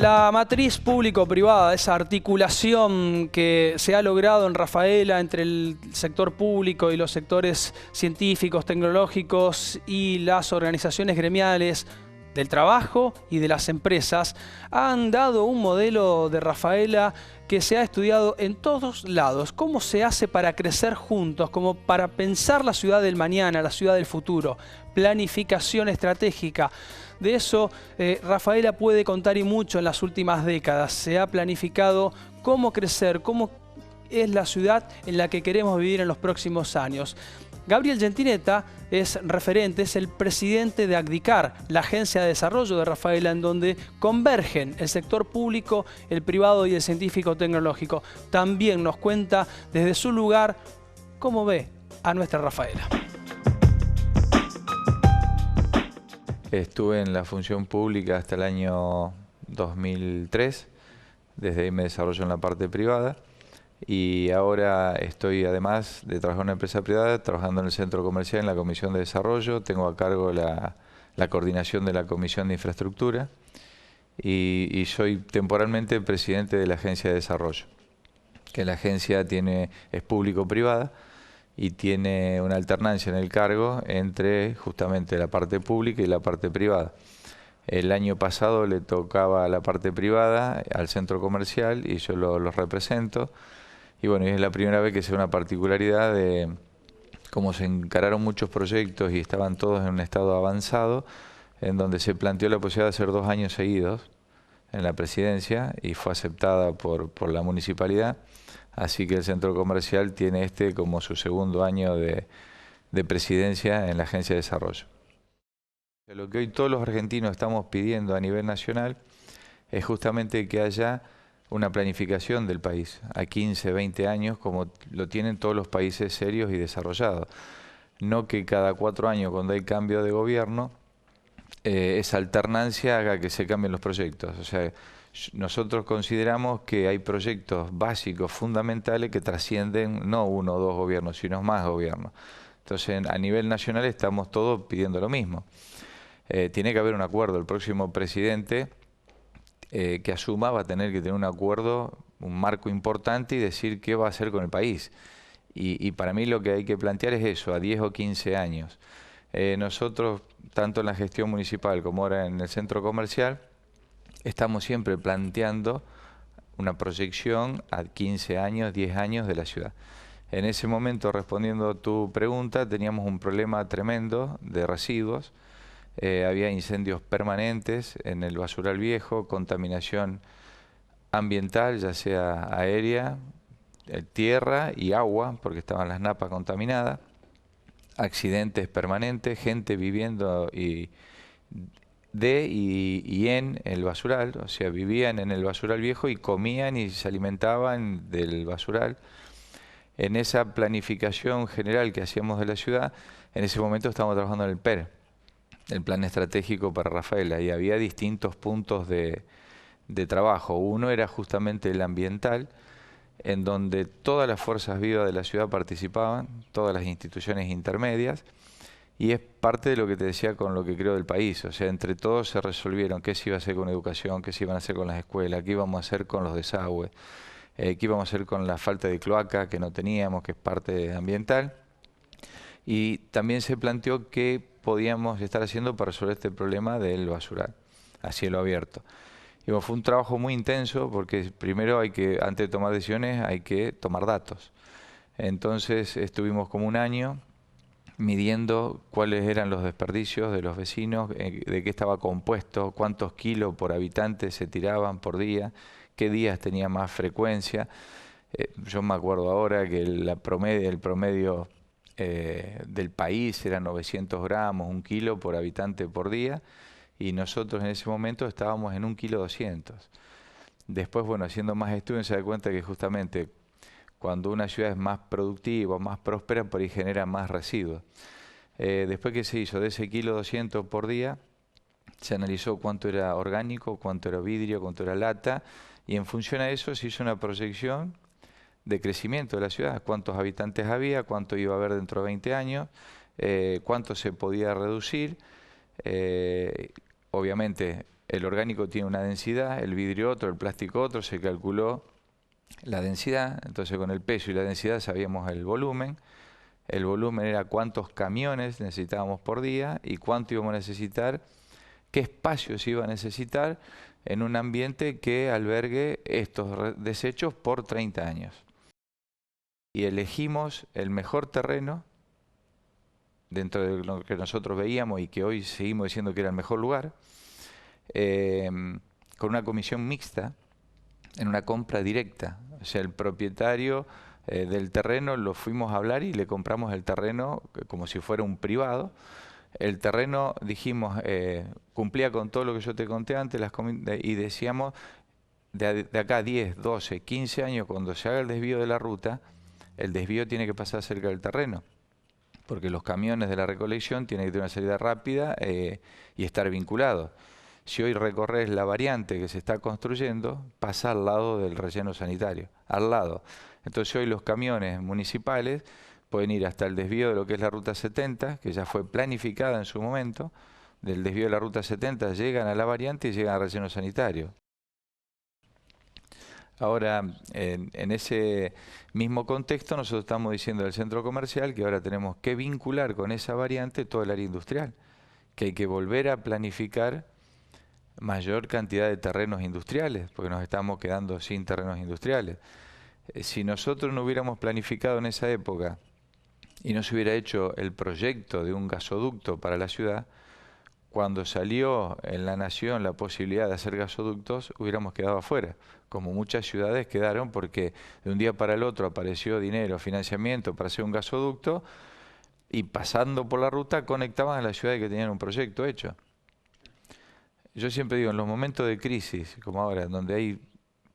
La matriz público-privada, esa articulación que se ha logrado en Rafaela entre el sector público y los sectores científicos, tecnológicos y las organizaciones gremiales del trabajo y de las empresas, han dado un modelo de Rafaela que se ha estudiado en todos lados. ¿Cómo se hace para crecer juntos? Como para pensar la ciudad del mañana, la ciudad del futuro. Planificación estratégica. De eso Rafaela puede contar y mucho en las últimas décadas. Se ha planificado cómo crecer, cómo es la ciudad en la que queremos vivir en los próximos años. Gabriel Gentineta es referente, es el presidente de ACDICAR, la agencia de desarrollo de Rafaela, en donde convergen el sector público, el privado y el científico-tecnológico. También nos cuenta desde su lugar cómo ve a nuestra Rafaela. Estuve en la función pública hasta el año 2003, desde ahí me desarrollo en la parte privada y ahora estoy, además de trabajar en una empresa privada, trabajando en el centro comercial en la Comisión de Desarrollo. Tengo a cargo la coordinación de la Comisión de Infraestructura y soy temporalmente presidente de la Agencia de Desarrollo, que la agencia es público-privada y tiene una alternancia en el cargo entre justamente la parte pública y la parte privada. El año pasado le tocaba a la parte privada, al centro comercial, y yo los represento. Y bueno, es la primera vez que se ve una particularidad de cómo se encararon muchos proyectos y estaban todos en un estado avanzado, en donde se planteó la posibilidad de hacer 2 años seguidos en la presidencia y fue aceptada por la municipalidad. Así que el centro comercial tiene como su segundo año de presidencia en la Agencia de Desarrollo. Lo que hoy todos los argentinos estamos pidiendo a nivel nacional es justamente que haya una planificación del país a 15, 20 años, como lo tienen todos los países serios y desarrollados. No que cada 4 años, cuando hay cambio de gobierno, esa alternancia haga que se cambien los proyectos. O sea, nosotros consideramos que hay proyectos básicos, fundamentales, que trascienden no 1 o 2 gobiernos, sino más gobiernos. Entonces, a nivel nacional estamos todos pidiendo lo mismo. Tiene que haber un acuerdo. El próximo presidente que asuma va a tener que tener un acuerdo, un marco importante y decir qué va a hacer con el país. Y para mí lo que hay que plantear es eso, a 10 o 15 años. Nosotros, tanto en la gestión municipal como ahora en el centro comercial, estamos siempre planteando una proyección a 15 años, 10 años de la ciudad. En ese momento, respondiendo a tu pregunta, teníamos un problema tremendo de residuos. Había incendios permanentes en el basural viejo, contaminación ambiental, ya sea aérea, tierra y agua, porque estaban las napas contaminadas, accidentes permanentes, gente viviendo y en el basural, o sea, vivían en el basural viejo y comían y se alimentaban del basural. En esa planificación general que hacíamos de la ciudad, en ese momento estábamos trabajando en el PER, el Plan Estratégico para Rafaela, y había distintos puntos de trabajo. Uno era justamente el ambiental, en donde todas las fuerzas vivas de la ciudad participaban, todas las instituciones intermedias, y es parte de lo que te decía con lo que creo del país. O sea, entre todos se resolvieron qué se iba a hacer con educación, qué se iban a hacer con las escuelas, qué íbamos a hacer con los desagües, qué íbamos a hacer con la falta de cloaca que no teníamos, que es parte ambiental. Y también se planteó qué podíamos estar haciendo para resolver este problema del basural a cielo abierto. Y bueno, fue un trabajo muy intenso porque primero antes de tomar decisiones hay que tomar datos. Entonces estuvimos como 1 año midiendo cuáles eran los desperdicios de los vecinos, de qué estaba compuesto, cuántos kilos por habitante se tiraban por día, qué días tenía más frecuencia. Yo me acuerdo ahora que el promedio del país era 900 gramos, 1 kilo por habitante por día, y nosotros en ese momento estábamos en 1,2 kg. Después, bueno, haciendo más estudios se da cuenta que justamente cuando una ciudad es más productiva, más próspera, por ahí genera más residuos. Después que se hizo de ese 1,2 kg por día, se analizó cuánto era orgánico, cuánto era vidrio, cuánto era lata, y en función a eso se hizo una proyección de crecimiento de la ciudad, cuántos habitantes había, cuánto iba a haber dentro de 20 años, cuánto se podía reducir. Obviamente el orgánico tiene una densidad, el vidrio otro, el plástico otro, se calculó la densidad, entonces con el peso y la densidad sabíamos el volumen. El volumen era cuántos camiones necesitábamos por día y cuánto íbamos a necesitar, qué espacio se iba a necesitar en un ambiente que albergue estos desechos por 30 años. Y elegimos el mejor terreno dentro de lo que nosotros veíamos y que hoy seguimos diciendo que era el mejor lugar, con una comisión mixta en una compra directa. O sea, el propietario del terreno lo fuimos a hablar y le compramos el terreno como si fuera un privado. El terreno, dijimos, cumplía con todo lo que yo te conté antes y decíamos, de acá a 10, 12, 15 años, cuando se haga el desvío de la ruta, el desvío tiene que pasar cerca del terreno, porque los camiones de la recolección tienen que tener una salida rápida y estar vinculados. Si hoy recorres la variante que se está construyendo, pasa al lado del relleno sanitario, al lado. Entonces hoy los camiones municipales pueden ir hasta el desvío de lo que es la Ruta 70, que ya fue planificada en su momento. Del desvío de la Ruta 70 llegan a la variante y llegan al relleno sanitario. Ahora, en ese mismo contexto, nosotros estamos diciendo del centro comercial que ahora tenemos que vincular con esa variante todo el área industrial, que hay que volver a planificar mayor cantidad de terrenos industriales, porque nos estamos quedando sin terrenos industriales. Si nosotros no hubiéramos planificado en esa época y no se hubiera hecho el proyecto de un gasoducto para la ciudad, cuando salió en la nación la posibilidad de hacer gasoductos, hubiéramos quedado afuera, como muchas ciudades quedaron porque de un día para el otro apareció dinero, financiamiento para hacer un gasoducto y pasando por la ruta conectaban a las ciudades que tenían un proyecto hecho. Yo siempre digo, en los momentos de crisis, como ahora, donde hay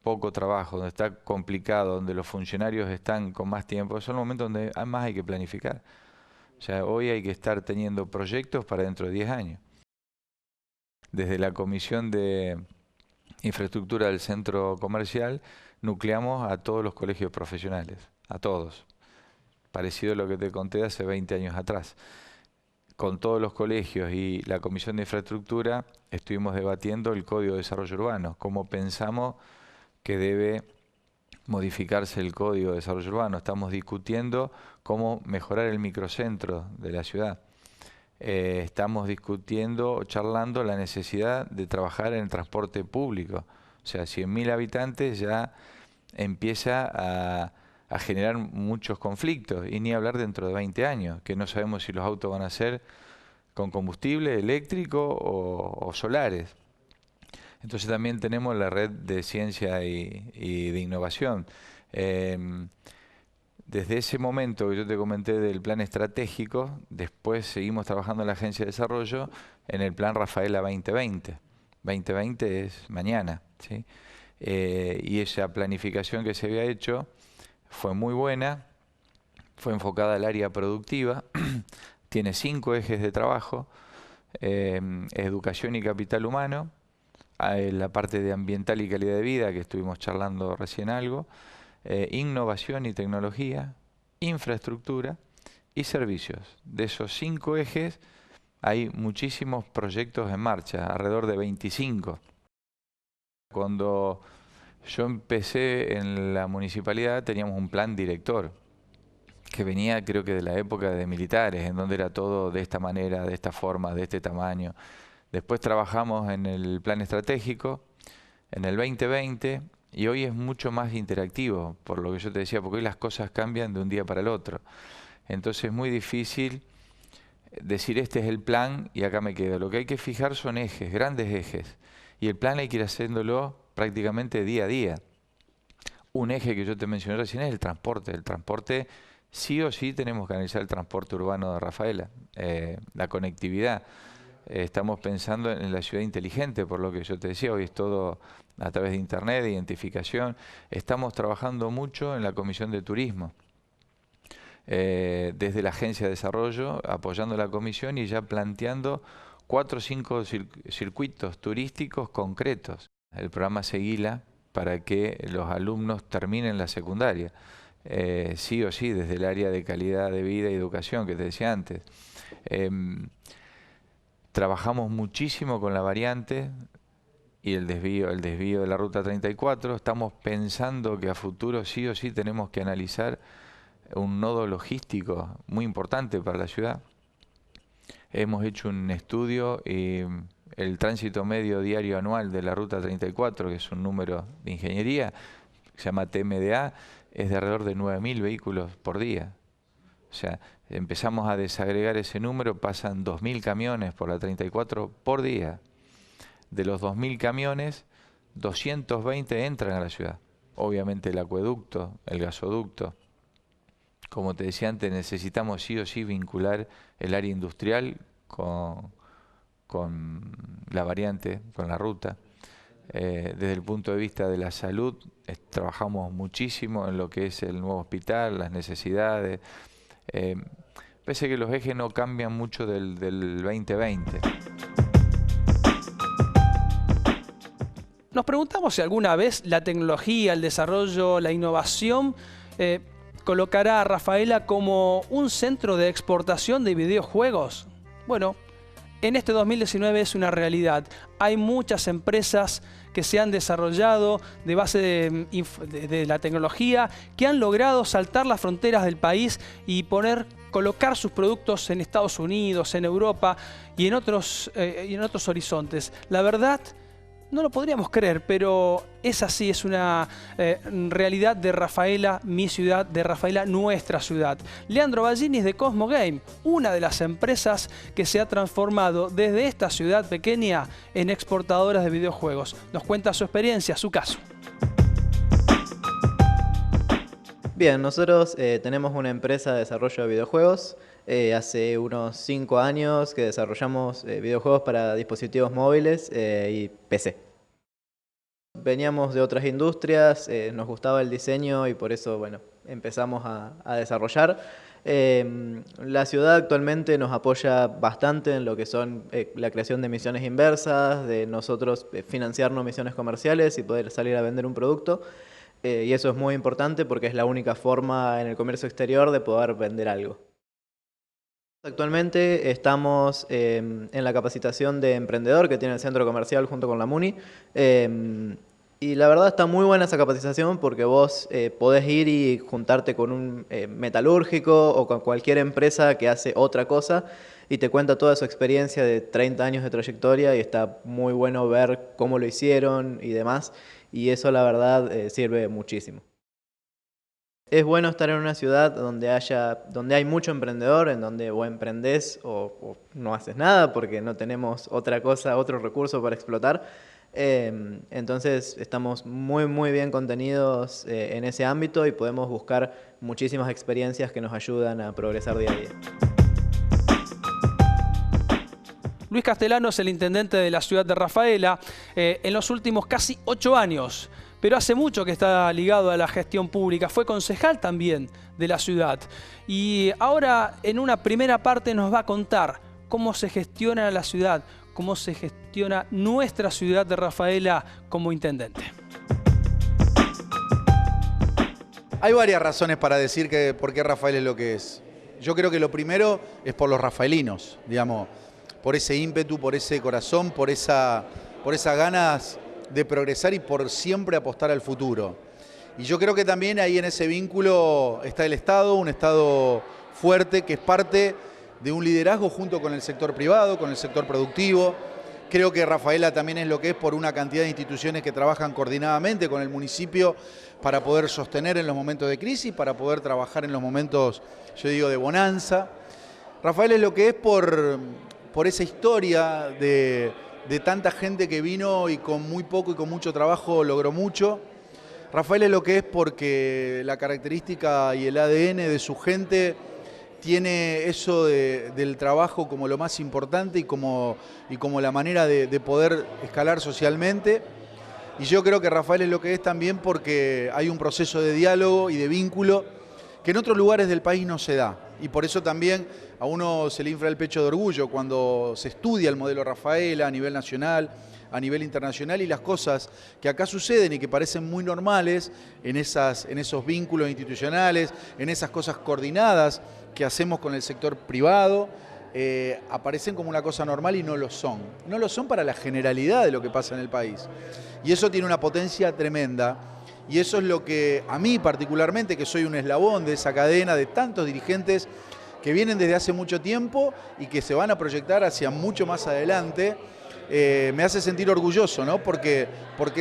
poco trabajo, donde está complicado, donde los funcionarios están con más tiempo, son los momentos donde más hay que planificar. O sea, hoy hay que estar teniendo proyectos para dentro de 10 años. Desde la Comisión de Infraestructura del Centro Comercial, nucleamos a todos los colegios profesionales, a todos. Parecido a lo que te conté hace 20 años atrás. Con todos los colegios y la Comisión de Infraestructura estuvimos debatiendo el Código de Desarrollo Urbano, cómo pensamos que debe modificarse el Código de Desarrollo Urbano. Estamos discutiendo cómo mejorar el microcentro de la ciudad. Estamos discutiendo, charlando la necesidad de trabajar en el transporte público. O sea, 100.000 habitantes ya empieza a generar muchos conflictos, y ni hablar dentro de 20 años, que no sabemos si los autos van a ser con combustible eléctrico o solares. Entonces también tenemos la red de ciencia y de innovación. Desde ese momento que yo te comenté del plan estratégico, después seguimos trabajando en la Agencia de Desarrollo en el plan Rafaela 2020. 2020 es mañana, ¿sí? Y esa planificación que se había hecho fue muy buena, fue enfocada al área productiva, tiene 5 ejes de trabajo, educación y capital humano, la parte de ambiental y calidad de vida, que estuvimos charlando recién algo, innovación y tecnología, infraestructura y servicios. De esos 5 ejes hay muchísimos proyectos en marcha, alrededor de 25. Cuando yo empecé en la municipalidad teníamos un plan director que venía, creo que de la época de militares, en donde era todo de esta manera, de esta forma, de este tamaño. Después trabajamos en el plan estratégico, en el 2020, y hoy es mucho más interactivo, por lo que yo te decía, porque hoy las cosas cambian de un día para el otro. Entonces es muy difícil decir este es el plan y acá me quedo. Lo que hay que fijar son ejes, grandes ejes, y el plan hay que ir haciéndolo prácticamente día a día. Un eje que yo te mencioné recién es el transporte. El transporte, sí o sí tenemos que analizar el transporte urbano de Rafaela, la conectividad. Estamos pensando en la ciudad inteligente, por lo que yo te decía, hoy es todo a través de internet, de identificación. Estamos trabajando mucho en la Comisión de Turismo, desde la Agencia de Desarrollo, apoyando la comisión y ya planteando 4 o 5 circuitos turísticos concretos. El programa Seguila para que los alumnos terminen la secundaria, sí o sí, desde el área de calidad de vida y educación que te decía antes. Trabajamos muchísimo con la variante, y el desvío de la Ruta 34, estamos pensando que a futuro sí o sí tenemos que analizar un nodo logístico muy importante para la ciudad. Hemos hecho un estudio y el tránsito medio diario anual de la Ruta 34, que es un número de ingeniería, que se llama TMDA, es de alrededor de 9.000 vehículos por día. O sea, empezamos a desagregar ese número, pasan 2.000 camiones por la 34 por día. De los 2.000 camiones, 220 entran a la ciudad. Obviamente el acueducto, el gasoducto. Como te decía antes, necesitamos sí o sí vincular el área industrial con la variante, con la ruta. Desde el punto de vista de la salud, trabajamos muchísimo en lo que es el nuevo hospital, las necesidades. Pese a que los ejes no cambian mucho del 2020. Nos preguntamos si alguna vez la tecnología, el desarrollo, la innovación colocará a Rafaela como un centro de exportación de videojuegos. Bueno, en este 2019 es una realidad. Hay muchas empresas que se han desarrollado de base de la tecnología, que han logrado saltar las fronteras del país y colocar sus productos en Estados Unidos, en Europa y en otros horizontes. La verdad, no lo podríamos creer, pero es así, es una realidad de Rafaela, mi ciudad, de Rafaela, nuestra ciudad. Leandro Ballinis de Cosmo Game, una de las empresas que se ha transformado desde esta ciudad pequeña en exportadoras de videojuegos. Nos cuenta su experiencia, su caso. Bien, nosotros tenemos una empresa de desarrollo de videojuegos. Hace unos 5 años que desarrollamos videojuegos para dispositivos móviles y PC. Veníamos de otras industrias, nos gustaba el diseño y por eso bueno, empezamos a desarrollar. La ciudad actualmente nos apoya bastante en lo que son la creación de misiones inversas, de nosotros financiarnos misiones comerciales y poder salir a vender un producto. Y eso es muy importante porque es la única forma en el comercio exterior de poder vender algo. Actualmente estamos en la capacitación de emprendedor que tiene el centro comercial junto con la MUNI. Y la verdad está muy buena esa capacitación porque vos podés ir y juntarte con un metalúrgico o con cualquier empresa que hace otra cosa y te cuenta toda su experiencia de 30 años de trayectoria y está muy bueno ver cómo lo hicieron y demás. Y eso la verdad sirve muchísimo. Es bueno estar en una ciudad donde hay mucho emprendedor, en donde o emprendés o no haces nada porque no tenemos otra cosa, otro recurso para explotar. Entonces estamos muy bien contenidos en ese ámbito y podemos buscar muchísimas experiencias que nos ayudan a progresar día a día. Luis Castellano es el intendente de la ciudad de Rafaela en los últimos casi 8 años. Pero hace mucho que está ligado a la gestión pública, fue concejal también de la ciudad. Y ahora en una primera parte nos va a contar cómo se gestiona la ciudad, cómo se gestiona nuestra ciudad de Rafaela como intendente. Hay varias razones para decir que por qué Rafaela es lo que es. Yo creo que lo primero es por los rafaelinos, digamos, por ese ímpetu, por ese corazón, por esas ganas de progresar y por siempre apostar al futuro. Y yo creo que también ahí en ese vínculo está el Estado, un Estado fuerte que es parte de un liderazgo junto con el sector privado, con el sector productivo. Creo que Rafaela también es lo que es por una cantidad de instituciones que trabajan coordinadamente con el municipio para poder sostener en los momentos de crisis, para poder trabajar en los momentos, yo digo, de bonanza. Rafaela es lo que es por esa historia de tanta gente que vino y con muy poco y con mucho trabajo logró mucho. Rafaela es lo que es porque la característica y el ADN de su gente tiene eso del trabajo como lo más importante y como la manera de poder escalar socialmente. Y yo creo que Rafaela es lo que es también porque hay un proceso de diálogo y de vínculo que en otros lugares del país no se da. Y por eso también a uno se le infla el pecho de orgullo cuando se estudia el modelo Rafaela a nivel nacional, a nivel internacional y las cosas que acá suceden y que parecen muy normales en esos vínculos institucionales, en esas cosas coordinadas que hacemos con el sector privado, aparecen como una cosa normal y no lo son. No lo son para la generalidad de lo que pasa en el país. Y eso tiene una potencia tremenda. Y eso es lo que a mí particularmente, que soy un eslabón de esa cadena de tantos dirigentes que vienen desde hace mucho tiempo y que se van a proyectar hacia mucho más adelante, me hace sentir orgulloso, ¿no? Porque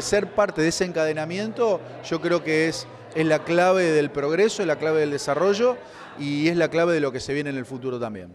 ser parte de ese encadenamiento yo creo que es la clave del progreso, es la clave del desarrollo y es la clave de lo que se viene en el futuro también.